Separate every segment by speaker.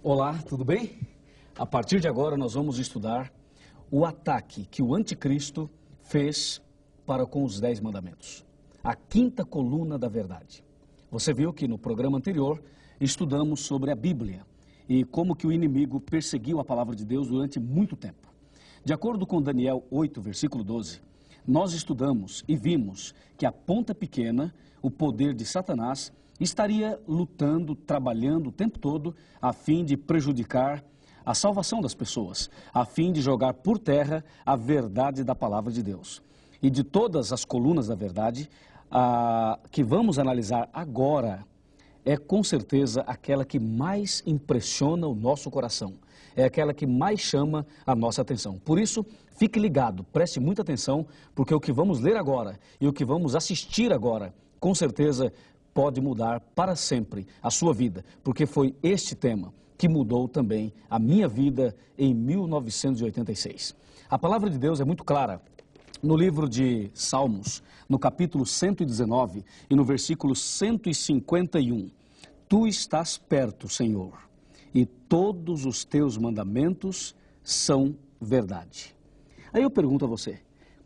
Speaker 1: Olá, tudo bem? A partir de agora nós vamos estudar o ataque que o anticristo fez para com os 10 mandamentos. A quinta coluna da verdade. Você viu que no programa anterior estudamos sobre a Bíblia e como que o inimigo perseguiu a palavra de Deus durante muito tempo. De acordo com Daniel 8, versículo 12, nós estudamos e vimos que a ponta pequena, o poder de Satanás, estaria lutando, trabalhando o tempo todo a fim de prejudicar a salvação das pessoas, a fim de jogar por terra a verdade da palavra de Deus. E de todas as colunas da verdade, a que vamos analisar agora é com certeza aquela que mais impressiona o nosso coração, é aquela que mais chama a nossa atenção. Por isso, fique ligado, preste muita atenção, porque o que vamos ler agora e o que vamos assistir agora, com certeza pode mudar para sempre a sua vida, porque foi este tema que mudou também a minha vida em 1986. A palavra de Deus é muito clara. No livro de Salmos, no capítulo 119 e no versículo 151, Tu estás perto, Senhor, e todos os teus mandamentos são verdade. Aí eu pergunto a você,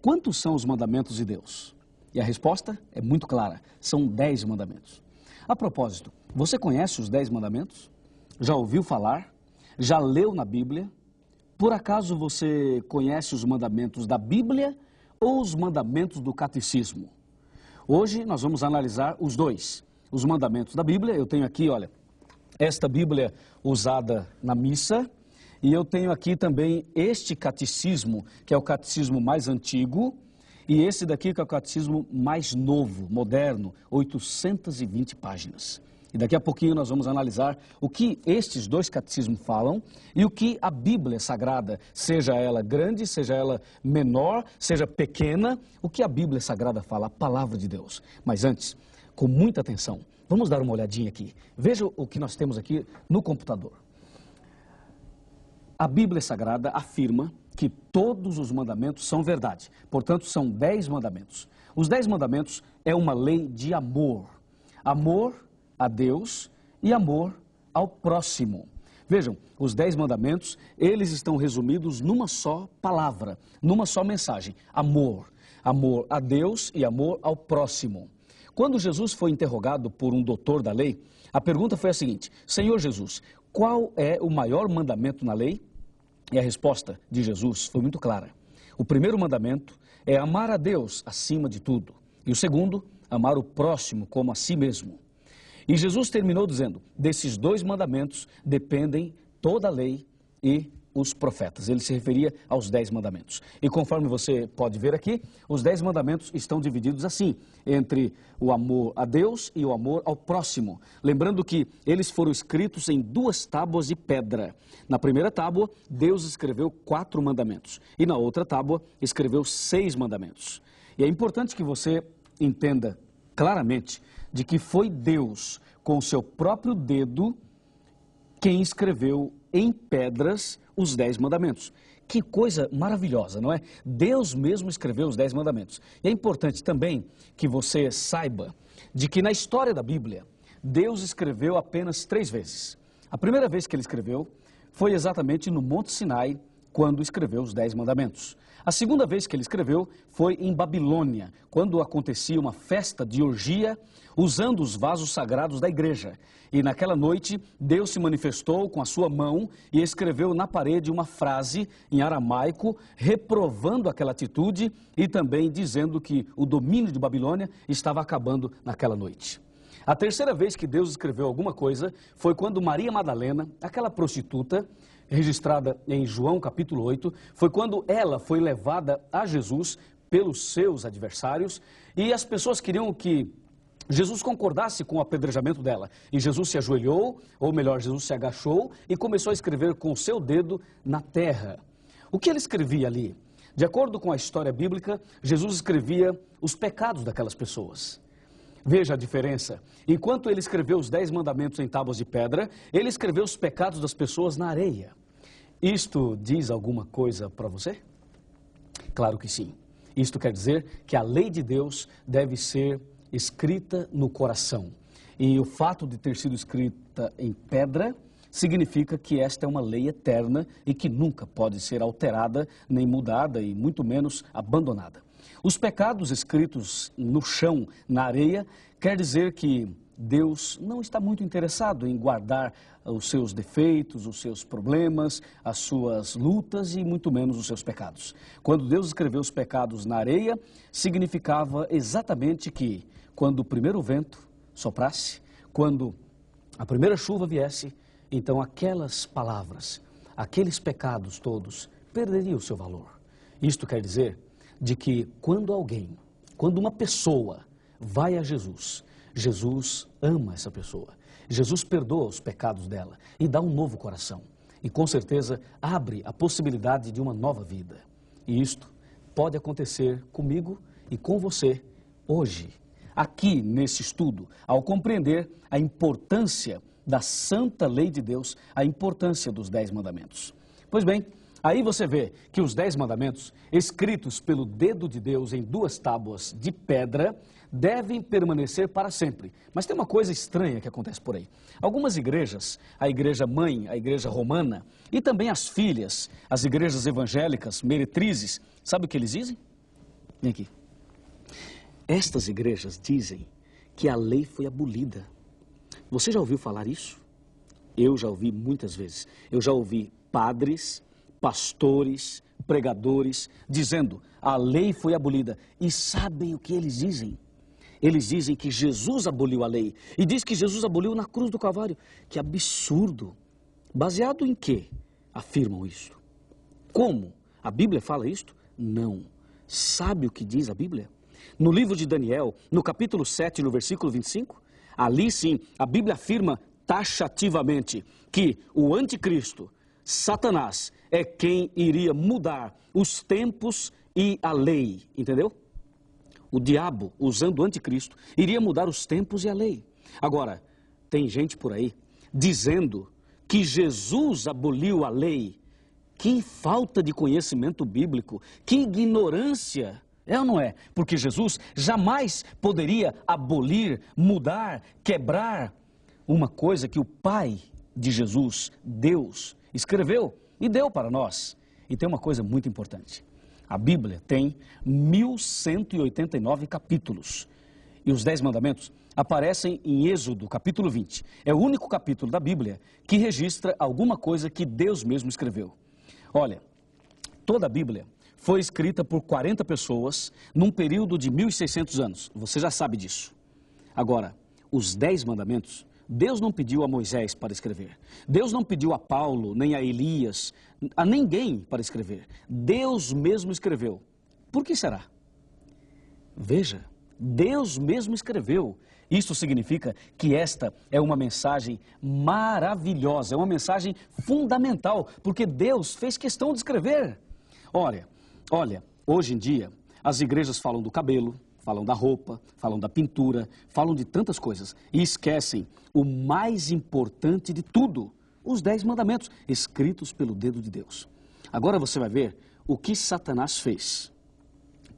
Speaker 1: quantos são os mandamentos de Deus? E a resposta é muito clara, são 10 mandamentos. A propósito, você conhece os 10 mandamentos? Já ouviu falar? Já leu na Bíblia? Por acaso você conhece os mandamentos da Bíblia ou os mandamentos do catecismo? Hoje nós vamos analisar os dois. Os mandamentos da Bíblia, eu tenho aqui, olha, esta Bíblia usada na missa, e eu tenho aqui também este catecismo, que é o catecismo mais antigo, e esse daqui que é o catecismo mais novo, moderno, 820 páginas. E daqui a pouquinho nós vamos analisar o que estes dois catecismos falam e o que a Bíblia Sagrada, seja ela grande, seja ela menor, seja pequena, o que a Bíblia Sagrada fala, a palavra de Deus. Mas antes, com muita atenção, vamos dar uma olhadinha aqui. Veja o que nós temos aqui no computador. A Bíblia Sagrada afirma que todos os mandamentos são verdade. Portanto, são 10 mandamentos. Os 10 mandamentos é uma lei de amor. Amor a Deus e amor ao próximo. Vejam, os 10 mandamentos, eles estão resumidos numa só palavra, numa só mensagem. Amor. Amor a Deus e amor ao próximo. Quando Jesus foi interrogado por um doutor da lei, a pergunta foi a seguinte: Senhor Jesus, qual é o maior mandamento na lei? E a resposta de Jesus foi muito clara. O primeiro mandamento é amar a Deus acima de tudo. E o segundo, amar o próximo como a si mesmo. E Jesus terminou dizendo, desses 2 mandamentos dependem toda a lei e os profetas. Ele se referia aos 10 mandamentos. E conforme você pode ver aqui, os 10 mandamentos estão divididos assim, entre o amor a Deus e o amor ao próximo. Lembrando que eles foram escritos em 2 tábuas de pedra. Na primeira tábua, Deus escreveu 4 mandamentos. E na outra tábua, escreveu 6 mandamentos. E é importante que você entenda claramente de que foi Deus, com o seu próprio dedo, quem escreveu em pedras os 10 mandamentos. Que coisa maravilhosa, não é? Deus mesmo escreveu os 10 mandamentos. E é importante também que você saiba de que na história da Bíblia, Deus escreveu apenas 3 vezes. A primeira vez que ele escreveu foi exatamente no Monte Sinai, quando escreveu os 10 mandamentos. A segunda vez que ele escreveu foi em Babilônia, quando acontecia uma festa de orgia, usando os vasos sagrados da igreja. E naquela noite, Deus se manifestou com a sua mão e escreveu na parede uma frase em aramaico, reprovando aquela atitude e também dizendo que o domínio de Babilônia estava acabando naquela noite. A terceira vez que Deus escreveu alguma coisa foi quando Maria Madalena, aquela prostituta, registrada em João capítulo 8, foi quando ela foi levada a Jesus pelos seus adversários e as pessoas queriam que Jesus concordasse com o apedrejamento dela. E Jesus se ajoelhou, ou melhor, Jesus se agachou e começou a escrever com o seu dedo na terra. O que ele escrevia ali? De acordo com a história bíblica, Jesus escrevia os pecados daquelas pessoas. Veja a diferença. Enquanto ele escreveu os 10 mandamentos em tábuas de pedra, ele escreveu os pecados das pessoas na areia. Isto diz alguma coisa para você? Claro que sim. Isto quer dizer que a lei de Deus deve ser escrita no coração. E o fato de ter sido escrita em pedra significa que esta é uma lei eterna e que nunca pode ser alterada, nem mudada e muito menos abandonada. Os pecados escritos no chão, na areia, quer dizer que Deus não está muito interessado em guardar os seus defeitos, os seus problemas, as suas lutas e muito menos os seus pecados. Quando Deus escreveu os pecados na areia, significava exatamente que quando o primeiro vento soprasse, quando a primeira chuva viesse, então aquelas palavras, aqueles pecados todos perderiam o seu valor. Isto quer dizer de que quando uma pessoa vai a Jesus, Jesus ama essa pessoa. Jesus perdoa os pecados dela e dá um novo coração. E com certeza abre a possibilidade de uma nova vida. E isto pode acontecer comigo e com você hoje, aqui nesse estudo, ao compreender a importância da santa lei de Deus, a importância dos 10 mandamentos. Pois bem, aí você vê que os 10 mandamentos, escritos pelo dedo de Deus em 2 tábuas de pedra, devem permanecer para sempre. Mas tem uma coisa estranha que acontece por aí. Algumas igrejas, a igreja mãe, a igreja romana, e também as filhas, as igrejas evangélicas, meretrizes, sabe o que eles dizem? Vem aqui. Estas igrejas dizem que a lei foi abolida. Você já ouviu falar isso? Eu já ouvi muitas vezes. Eu já ouvi padres, pastores, pregadores, dizendo a lei foi abolida. E sabem o que eles dizem? Eles dizem que Jesus aboliu a lei. E diz que Jesus aboliu na cruz do Calvário. Que absurdo! Baseado em quê afirmam isso? Como? A Bíblia fala isto? Não. Sabe o que diz a Bíblia? No livro de Daniel, no capítulo 7, no versículo 25, ali sim, a Bíblia afirma taxativamente que o anticristo, Satanás, é quem iria mudar os tempos e a lei, entendeu? O diabo, usando o anticristo, iria mudar os tempos e a lei. Agora, tem gente por aí dizendo que Jesus aboliu a lei. Que falta de conhecimento bíblico, que ignorância, é ou não é? Porque Jesus jamais poderia abolir, mudar, quebrar uma coisa que o Pai de Jesus, Deus, escreveu e deu para nós. E tem uma coisa muito importante. A Bíblia tem 1189 capítulos. E os 10 mandamentos aparecem em Êxodo, capítulo 20. É o único capítulo da Bíblia que registra alguma coisa que Deus mesmo escreveu. Olha, toda a Bíblia foi escrita por 40 pessoas num período de 1600 anos. Você já sabe disso. Agora, os 10 mandamentos, Deus não pediu a Moisés para escrever. Deus não pediu a Paulo, nem a Elias, a ninguém para escrever. Deus mesmo escreveu. Por que será? Veja, Deus mesmo escreveu. Isso significa que esta é uma mensagem maravilhosa, é uma mensagem fundamental, porque Deus fez questão de escrever. Olha, hoje em dia, as igrejas falam do cabelo, falam da roupa, falam da pintura, falam de tantas coisas e esquecem o mais importante de tudo, os 10 mandamentos escritos pelo dedo de Deus. Agora você vai ver o que Satanás fez.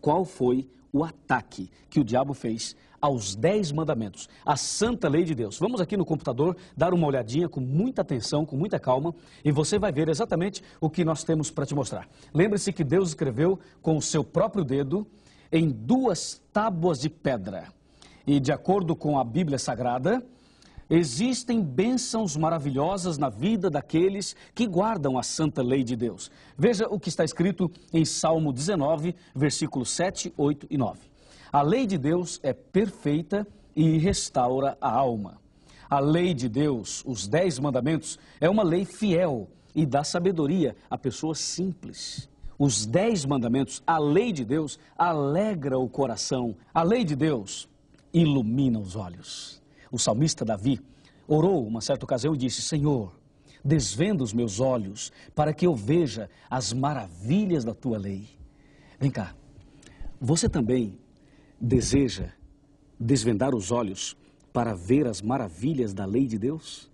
Speaker 1: Qual foi o ataque que o diabo fez aos 10 mandamentos, à santa lei de Deus. Vamos aqui no computador dar uma olhadinha com muita atenção, com muita calma, e você vai ver exatamente o que nós temos para te mostrar. Lembre-se que Deus escreveu com o seu próprio dedo em 2 tábuas de pedra. E de acordo com a Bíblia Sagrada, existem bênçãos maravilhosas na vida daqueles que guardam a santa lei de Deus. Veja o que está escrito em Salmo 19, versículos 7, 8 e 9. A lei de Deus é perfeita e restaura a alma. A lei de Deus, os 10 mandamentos, é uma lei fiel e dá sabedoria a pessoas simples. Os 10 mandamentos, a lei de Deus, alegra o coração. A lei de Deus ilumina os olhos. O salmista Davi orou uma certa ocasião e disse: Senhor, desvenda os meus olhos para que eu veja as maravilhas da tua lei. Vem cá, você também deseja desvendar os olhos para ver as maravilhas da lei de Deus?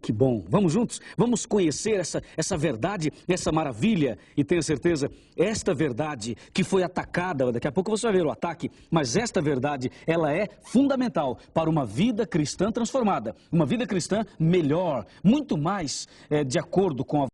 Speaker 1: Que bom. Vamos juntos? Vamos conhecer essa verdade, essa maravilha. E tenha certeza, esta verdade que foi atacada, daqui a pouco você vai ver o ataque, mas esta verdade, ela é fundamental para uma vida cristã transformada. Uma vida cristã melhor, muito mais de acordo com a